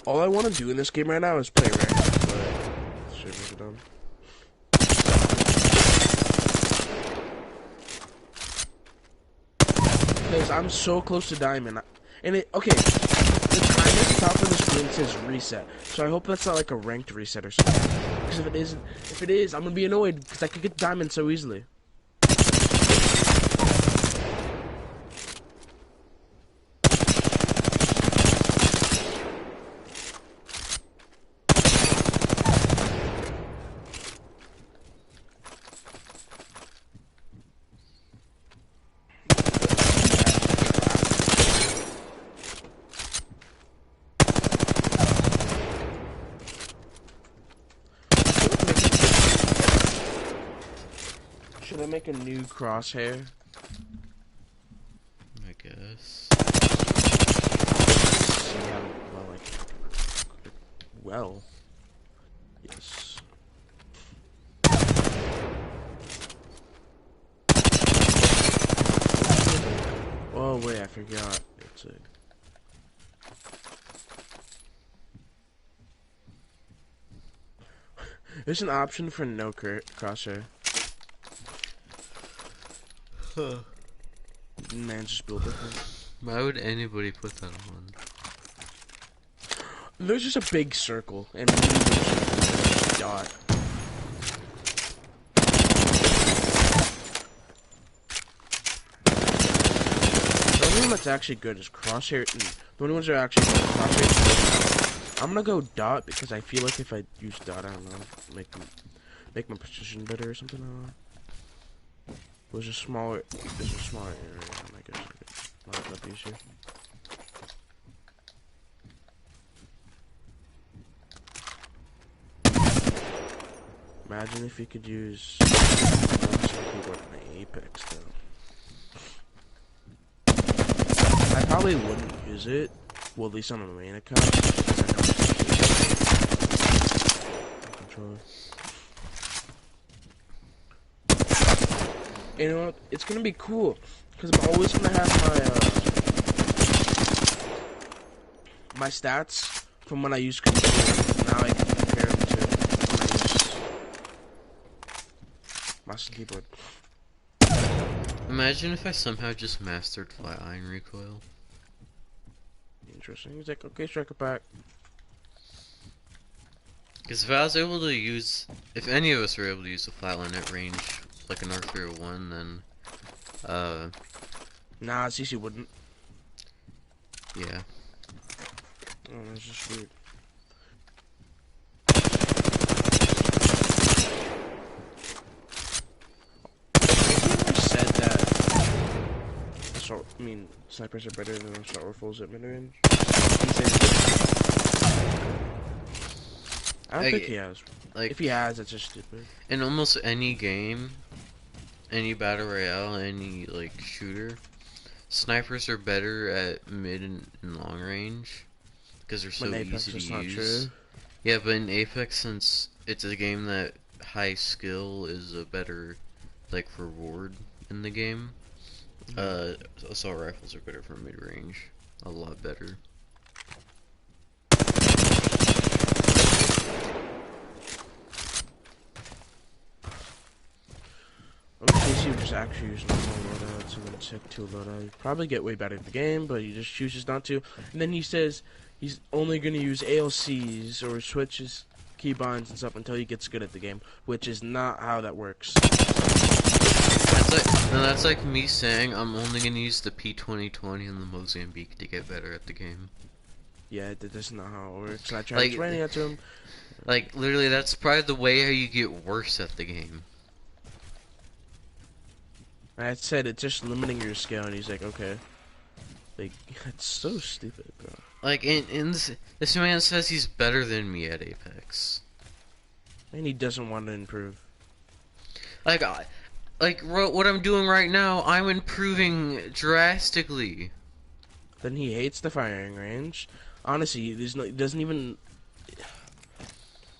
all I want to do in this game right now is play ranked, but shit is done. Because I'm so close to diamond, and okay, the timer at the top of the screen says reset, so I hope that's not like a ranked reset or something. Because if it is, I'm gonna be annoyed because I could get diamond so easily. Should I make a new crosshair? I guess. See how well. Yes. Oh wait, I forgot. It's a. There's an option for no crosshair. Man, just build it. Why would anybody put that on? There's just a big circle and a dot. The only one that's actually good is crosshair. The only ones that are actually good is crosshair. I'm gonna go dot because I feel like if I use dot, I don't know, make my precision better or something. I don't know. There's a smaller area, I guess I could line up easier. Imagine if you could use keyboard in Apex though. I probably wouldn't use it. Well, at least on my main account. Controller. You know what? It's gonna be cool because I'm always gonna have my stats from when I use controller. Now I can compare them to when I use mouse and keyboard. Imagine if I somehow just mastered flat iron recoil. Interesting. He's like, okay, striker pack. Because if I was able to use, if any of us were able to use the flatline at range, like an R301, then, Nah, CC wouldn't. yeah. Oh, that's just weird. I said that. Snipers are better than assault rifles at mid range. I don't think he has. Like, if he has, that's just stupid. In almost any game, any battle royale, any like shooter, snipers are better at mid and long range because they're so easy to use. True. Yeah, but in Apex, since it's a game that high skill is a better like reward in the game, assault rifles are better for mid range, a lot better. Okay, so you just actually use normal loadouts and then check 2 loadout. You probably get way better at the game, but he just chooses not to. And then he says he's only going to use ALCs or switches, keybinds and stuff until he gets good at the game, which is not how that works. That's like me saying I'm only going to use the P2020 and the Mozambique to get better at the game. Yeah, that's not how it works. I tried explaining that to him. Like, literally, that's probably the way how you get worse at the game. I said it's just limiting your skill, and he's like, okay. Like, it's so stupid, bro. Like, this man says he's better than me at Apex. And he doesn't want to improve. Like, what I'm doing right now, I'm improving drastically. Then he hates the firing range. Honestly, he doesn't even...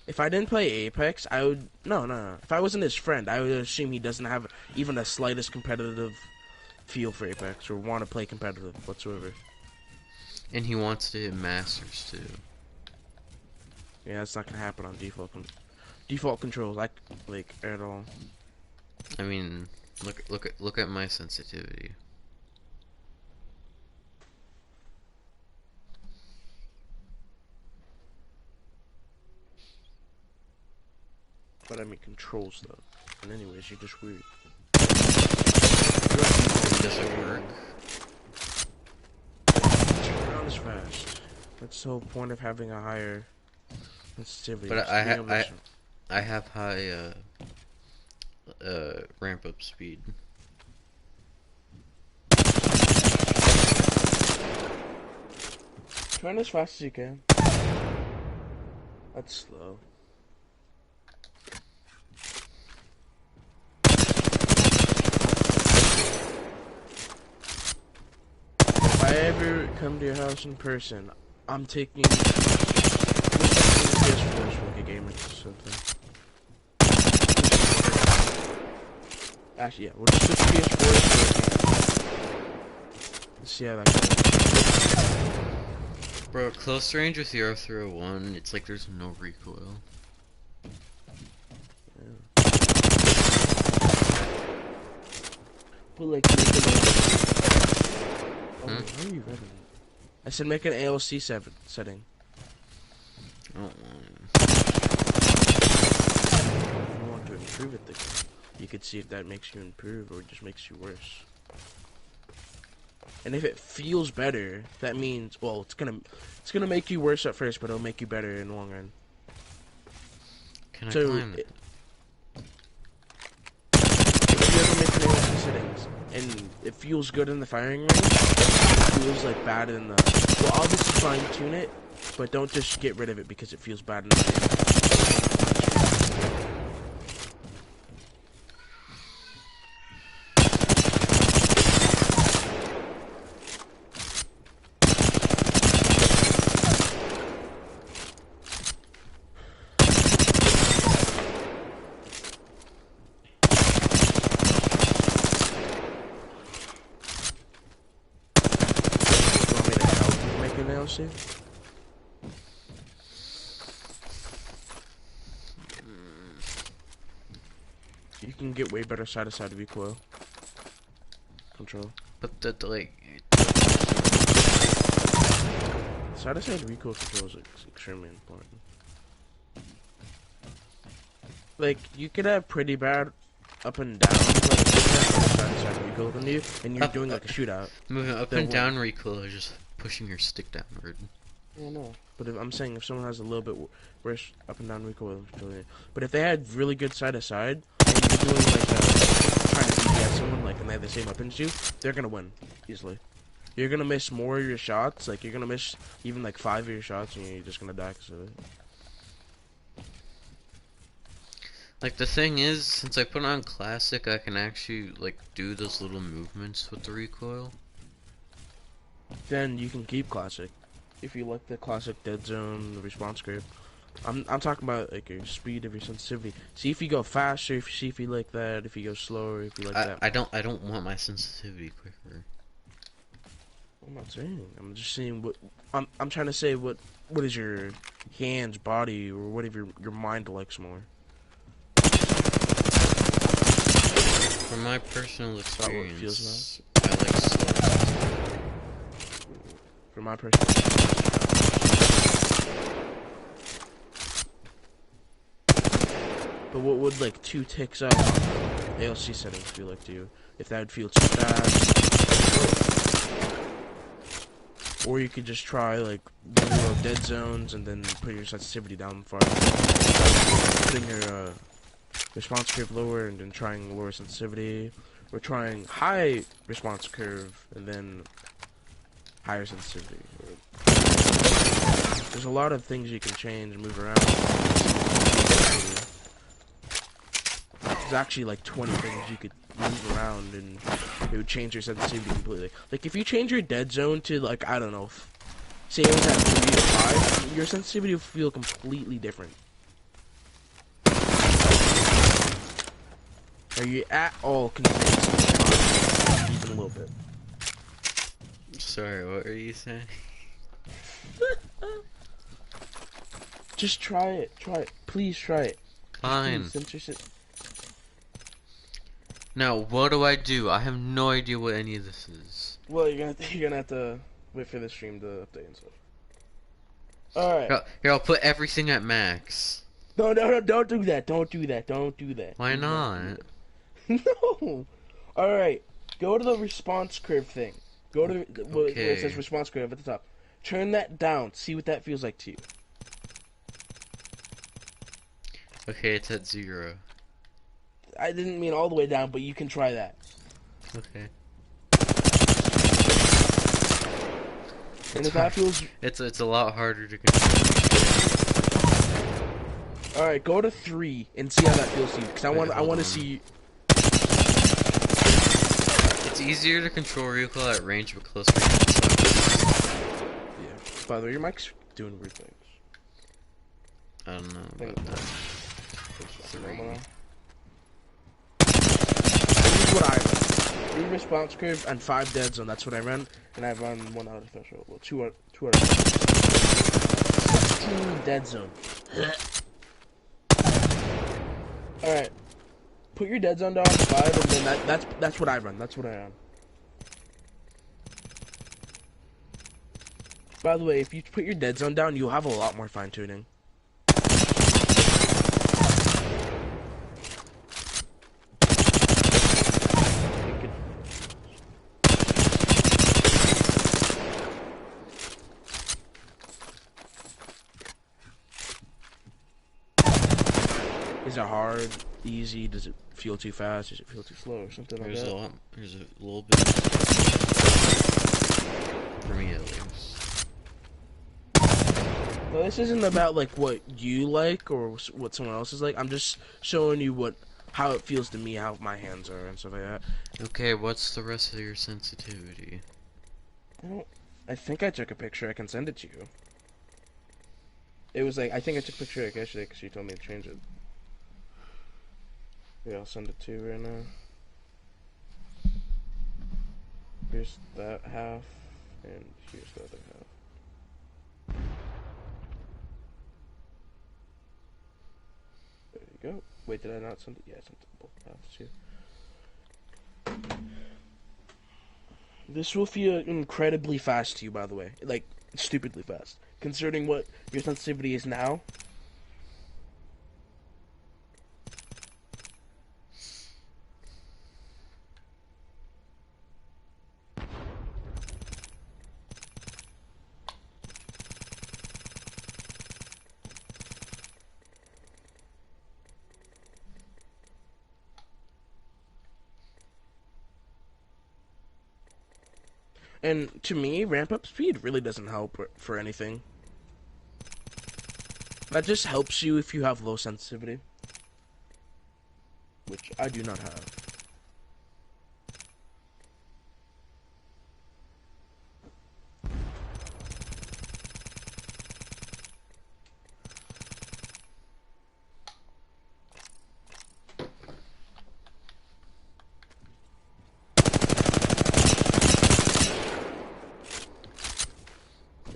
If I didn't play Apex, I would... No. If I wasn't his friend, I would assume he doesn't have even the slightest competitive feel for Apex or want to play competitive whatsoever. And he wants to hit Masters, too. Yeah, it's not gonna happen on default controls, like at all. I mean, look at my sensitivity. But I mean controls though. And anyways, you're just weird. Does it work? Not as fast. That's the whole point of having a higher sensitivity. But I have high ramp up speed. Turn as fast as you can. That's slow. If I ever come to your house in person, I'm taking PS4 for like a game or something. Actually, yeah, we'll just switch PS4 for a game. Let's see how that goes. Bro, close range with the R301, it's like there's no recoil. Yeah. But like, make it how are you ready? I said make an ALC setting. I don't want If you want to improve it, you could see if that makes you improve or just makes you worse. And if it feels better, that means, well, it's gonna make you worse at first, but it'll make you better in the long run. Can I So climb it? If you ever make an ALC settings and it feels good in the firing range, it feels like bad in the. Well, obviously fine tune it, but don't just get rid of it because it feels bad in the game. See? You can get way better side-to-side recoil control. But that like Side-to-side recoil control is extremely important. Like you could have pretty bad up and down, but if you have side-to-side recoil on you, and you're doing like a shootout. Moving up and down recoil is just pushing your stick downward. Yeah, no. But I'm saying if someone has a little bit worse up and down recoil, but if they had really good side to side, and you're doing like trying to BS someone like and they have the same weapons as you, they're gonna win easily. You're gonna miss more of your shots, like you're gonna miss even like 5 of your shots, and you're just gonna die because of it. Like the thing is, since I put on classic, I can actually like do those little movements with the recoil. Then you can keep classic. If you like the classic dead zone, the response curve. I'm talking about like your speed of your sensitivity. See if you go faster, see if you like that, if you go slower, if you like that. I don't want my sensitivity quicker. I'm not saying. I'm just saying what I'm trying to say what is your hands, body, or what if your mind likes more. From my personal experience, I like slow. From my personal experience. But what would like 2 ticks up on ALC settings feel like to you? If that would feel too fast. Or you could just try like little dead zones and then put your sensitivity down farther. Putting your response curve lower and then trying lower sensitivity. Or trying high response curve and then higher sensitivity. There's a lot of things you can change and move around. There's actually like 20 things you could move around and it would change your sensitivity completely. Like if you change your dead zone to like, I don't know, say it was at 3 to 5, your sensitivity will feel completely different. Are you at all convinced? Even a little bit. Sorry, what are you saying? Just try it. Try it. Please try it. Fine. Please, censor it. Now, what do? I have no idea what any of this is. Well, you're gonna have to wait for the stream to update and stuff. All right. Here, I'll put everything at max. No, don't do that. Don't do that. Don't do that. Why not? No. All right. Go to the response curve thing. Go to where it says response curve at the top. Turn that down. See what that feels like to you. Okay, it's at 0. I didn't mean all the way down, but you can try that. Okay. And if that feels... It's a lot harder to control. Alright, go to 3 and see how that feels to you. Because I want to see... It's easier to control recoil at range, but close range. Yeah. By the way, your mic's doing weird things. I don't know about that. 3. This is what I run. 3 response curve and 5 dead zone. That's what I run. And I run 1 out of threshold. Well, 2 out of 16 dead zone. Alright. Put your dead zone down to 5, and then that's what I run. That's what I run. By the way, if you put your dead zone down, you'll have a lot more fine tuning. Is it hard? Easy? Does it feel too fast? Does it feel too slow or something like that? There's a little bit. For me at least. Well, this isn't about like what you like or what someone else is like. I'm just showing you how it feels to me, how my hands are and stuff like that. Okay, what's the rest of your sensitivity? I think I took a picture. I can send it to you. It was like, I think I took a picture like yesterday because you told me to change it. Yeah, I'll send it to you right now. Here's that half, and here's the other half. There you go. Wait, did I not send it? Yeah, I sent it both halves too. This will feel incredibly fast to you, by the way. Like, stupidly fast. Considering what your sensitivity is now. And to me, ramp up speed really doesn't help for anything. That just helps you if you have low sensitivity. Which I do not have.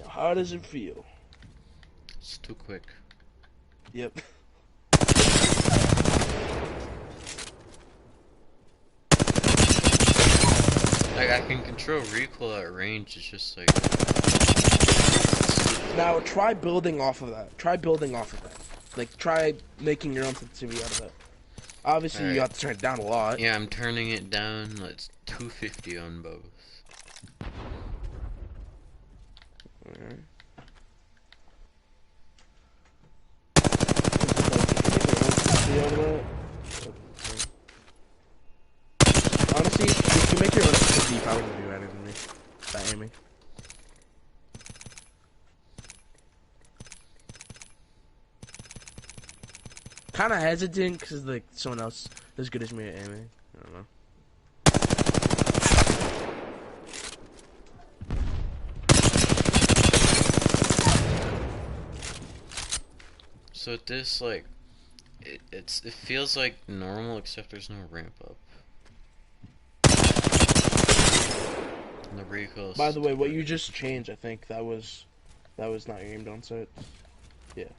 How does it feel? It's too quick. Yep. Like, I can control recoil at range, it's just like... Now, try building off of that. Try building off of that. Like, try making your own sensitivity out of that. Obviously, you have to turn it down a lot. Yeah, I'm turning it down. It's 250 on both. Alright. Honestly, if you make your own sensitivity, you probably would do better than me. By aiming. Kinda hesitant because like someone else as good as me at aiming. I don't know. So this like it feels like normal except there's no ramp up. And the recoil. By the way, what you just changed, I think that was not your aim down sight. Yeah.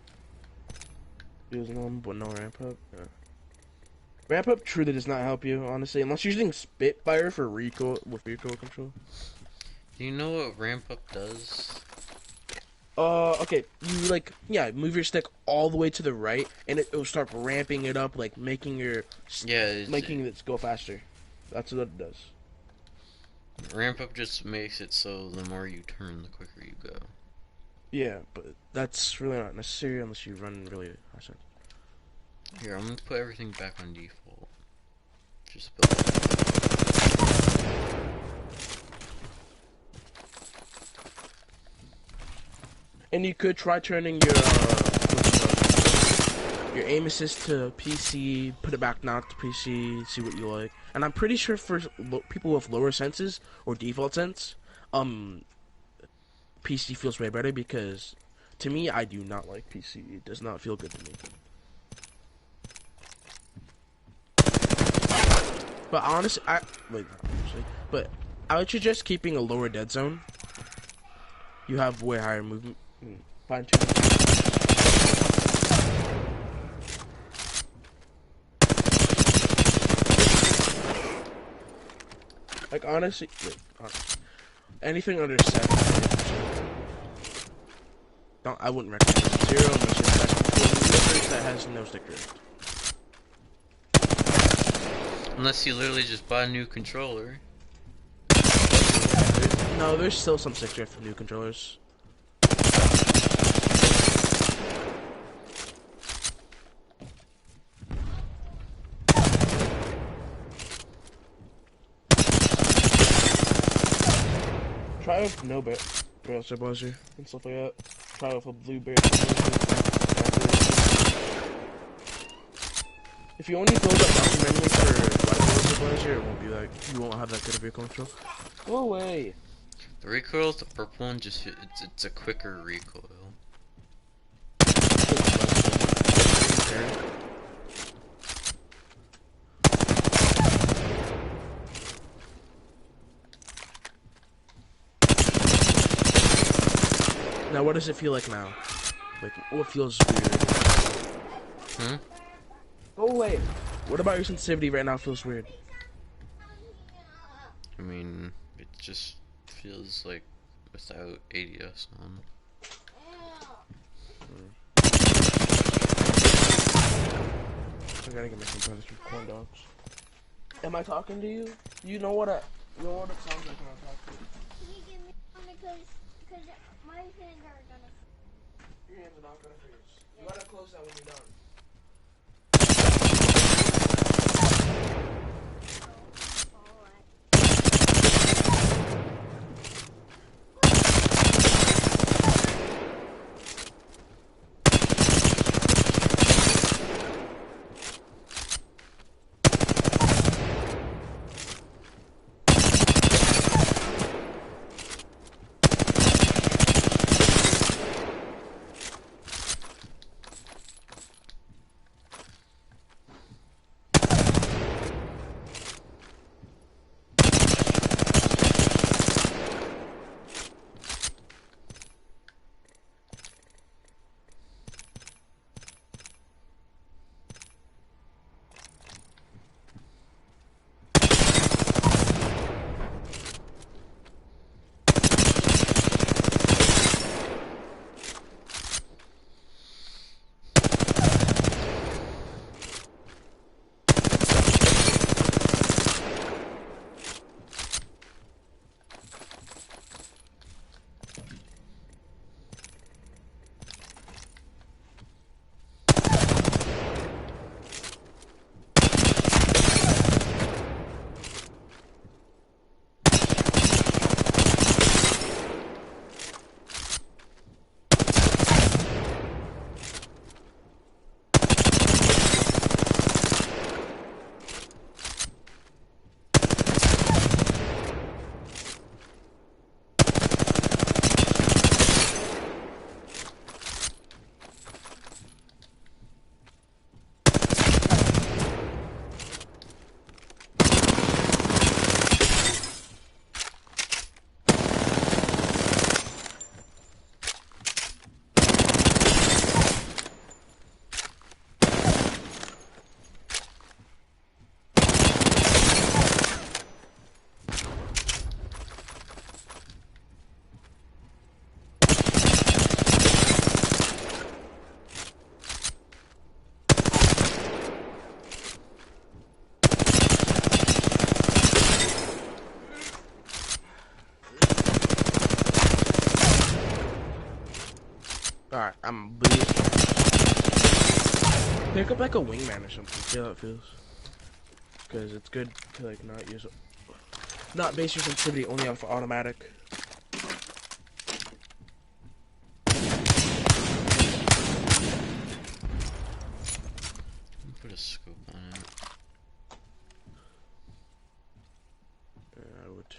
Using them, but no ramp up. Yeah. Ramp up truly does not help you, honestly, unless you're using Spitfire for recoil with recoil control. Do you know what ramp up does? Okay, you like, yeah, move your stick all the way to the right, and it'll start ramping it up, like making making it go faster. That's what it does. Ramp up just makes it so the more you turn, the quicker you go. Yeah, but that's really not necessary unless you run really fast. Here, I'm gonna put everything back on default. Just build. And you could try turning your aim assist to PC, put it back not to PC, see what you like. And I'm pretty sure for people with lower senses or default sense, PC feels way better because to me, I do not like PC. It does not feel good to me. But honestly, but I would suggest keeping a lower dead zone. You have way higher movement. Fine tune. Like honestly, anything under 7. I wouldn't recommend it. 0 unless you're that has no stick drift. Unless you literally just bought a new controller. No, there's still some stick drift for new controllers. Try with no barrel stabilizer and stuff like that. Try with a blue barrel stabilizer. If you only build up mountain manually for white barrel stabilizer, it won't be like, you won't have that good of recoil control. Go away! The recoil with the purple one just it's a quicker recoil. Now, what does it feel like now? Like, what feels weird? Hmm? Go away! What about your sensitivity right now feels weird? I mean, it just feels like without ADS on. I gotta get my components with corn dogs. Am I talking to you? You know what it sounds like when I talk to you. Can you give me one because my hands are gonna. Your hands are not gonna freeze. You gotta close that when you're done. Pick up like a wingman or something. See how it feels. Because it's good to like not base your sensitivity only off automatic. Put a scope on it. I would.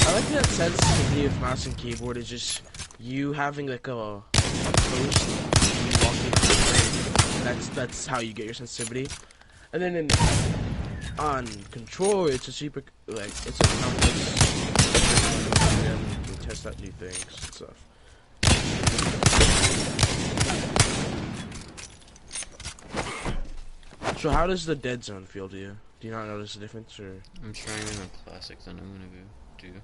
I like that sensitivity of mouse and keyboard is just you having like a post and you walking through. That's how you get your sensitivity. And then on control, it's a super like it's a complex. You test out new things and stuff. So how does the dead zone feel to you? Do you not notice the difference, or? I'm trying in a classic, then I'm gonna go do.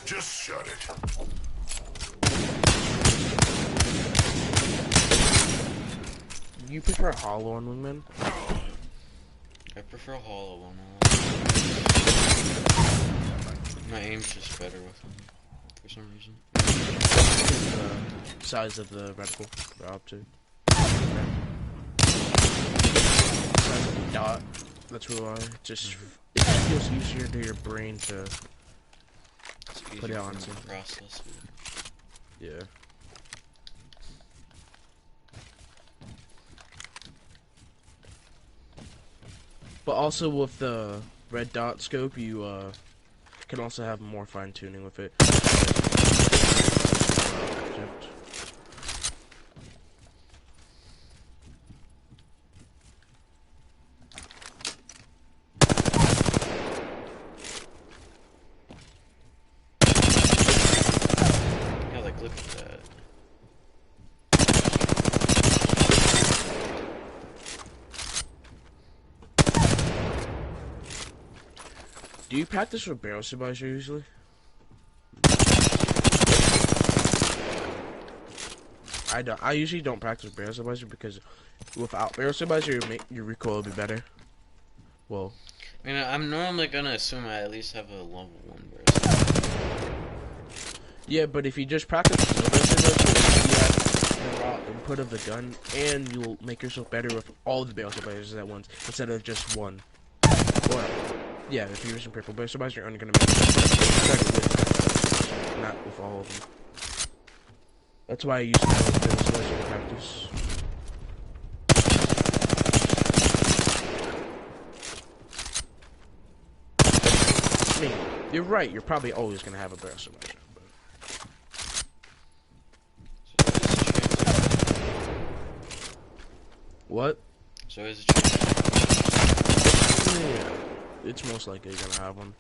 Just shut it. You prefer hollow on wingman? I prefer hollow one. My aim's just better with them, for some reason. The size of the reticle, the optic. Size of the dot. That's really why. It just feels easier to your brain to put it on something. Process. Yeah. But also with the red dot scope, you can also have more fine tuning with it. Yeah, like look at that. Do you practice with barrel stabilizer usually? I don't. I usually don't practice with barrel stabilizer because without barrel stabilizer, your recoil will be better. Well, I mean, I'm normally gonna assume I at least have a level 1 burst. yeah, but if you just practice with no barrel stabilizer, you have the raw input of the gun, and you'll make yourself better with all the barrel stabilizers at once instead of just one. Or, yeah, if you're using purple barrel stabilizer, you're only gonna make yourself better with, not with all of them. That's why I use barrel stabilizer to practice. I mean, you're right. You're probably always gonna have a barrel stabilizer. What? So is it changing? Yeah, it's most likely gonna have one.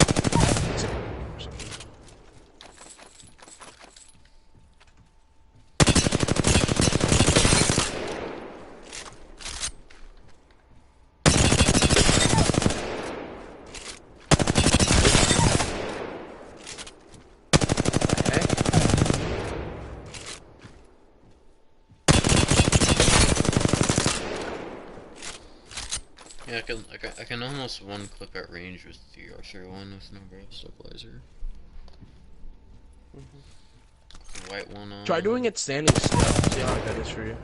It's or something. Yeah, I can almost one clip at range with the R01 with no barrel stabilizer. The white one on. Try doing it standing still. See how that is for you.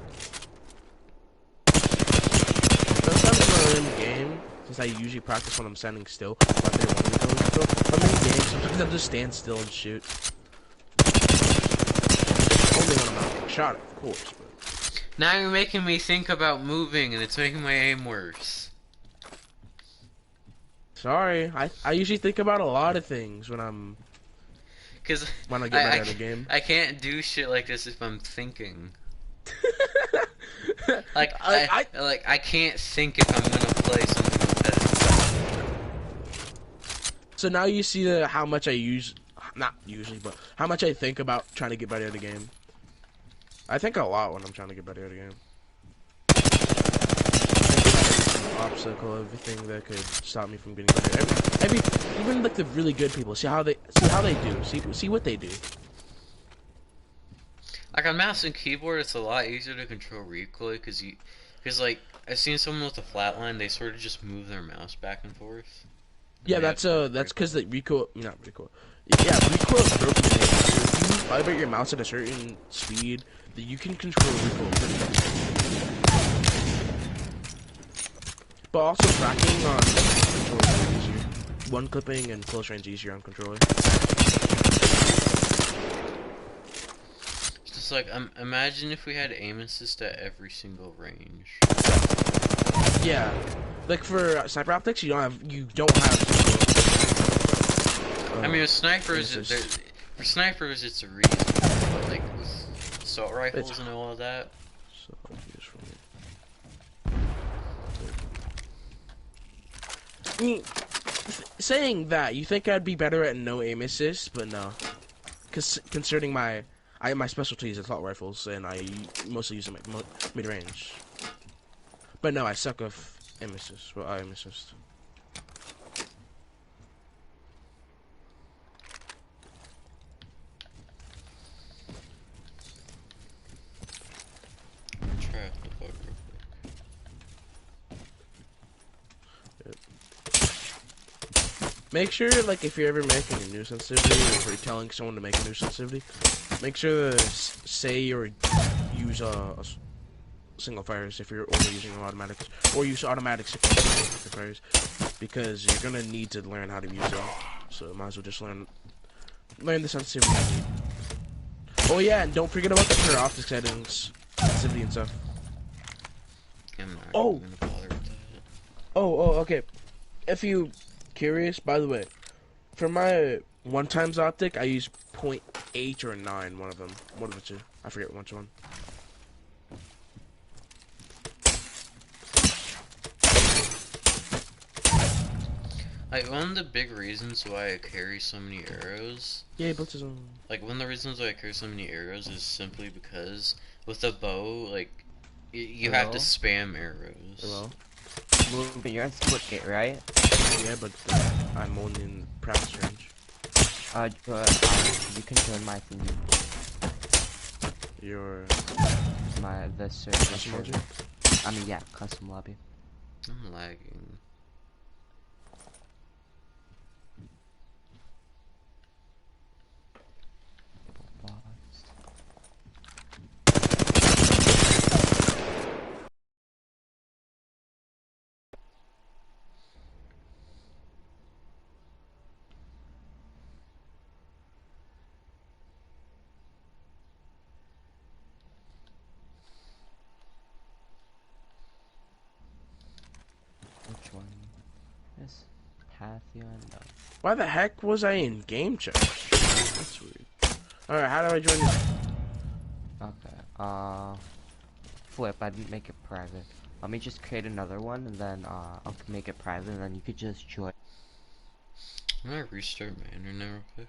Sometimes when I'm in game, since I usually practice when I'm standing still, but they want me to go still. If I'm in game, sometimes I'll just stand still and shoot. Only when I'm not getting shot, of course. But. Now you're making me think about moving, and it's making my aim worse. Sorry, I usually think about a lot of things when when I get ready at a game. I can't do shit like this if I'm thinking. Like I can't think if I'm gonna play something competitive. So now you see how much I not usually, but how much I think about trying to get better at a game. I think a lot when I'm trying to get better at a game. Obstacle, everything that could stop me from getting better. Even like the really good people. See how they do. See what they do. Like on mouse and keyboard, it's a lot easier to control recoil because like I've seen someone with a flatline, they sort of just move their mouse back and forth. And Yeah, they have to that's recoil. because the recoil, not recoil. Yeah, recoil is broken in it. So if you vibrate your mouse at a certain speed, that you can control recoil pretty much. But also tracking on controller is easier. One clipping and close range easier on controller. It's just like imagine if we had aim assist at every single range. Yeah, like for sniper optics, you don't have. I mean, with snipers, aim assist. for snipers, it's a reason. But like with assault rifles It's and all of that. so useful. I mean, saying that, you think I'd be better at no aim assist, but no. Cause concerning my specialty is assault rifles, and I mostly use them at mid range. But no, I suck with aim assist. Well, aim assist. Try out the bug real quick. Make sure, like, if you're ever making a new sensitivity, or if you're telling someone to make a new sensitivity, make sure to say or use a single fires if you're only using automatics, or use automatic single fires, because you're gonna need to learn how to use them. So might as well just learn the sensitivity. Oh yeah, and don't forget about the clear optic settings, sensitivity and stuff. I'm not Oh. even gonna bother with that. Oh, okay. If you curious, by the way, for my one times optic, I use 0.8 or 9, one of the two. I forget which one. Like one of the big reasons why I carry so many arrows, Yay, blitzes on. like one of the reasons why I carry so many arrows is simply because with a bow, like you have to Hello? spam arrows. Hello? But you're in split gate, right? Yeah, but I'm only in practice range. But you can join my thingy, You're the server. custom server. emoji? I mean, yeah, custom lobby. I'm lagging. Which one? This Pantheon? No. Why the heck was I in game chat? That's weird. Alright, how do I join you? Okay. Flip. I didn't make it private. Let me just create another one, and then I'll make it private, and then you could just join. I'm gonna restart my internet real quick.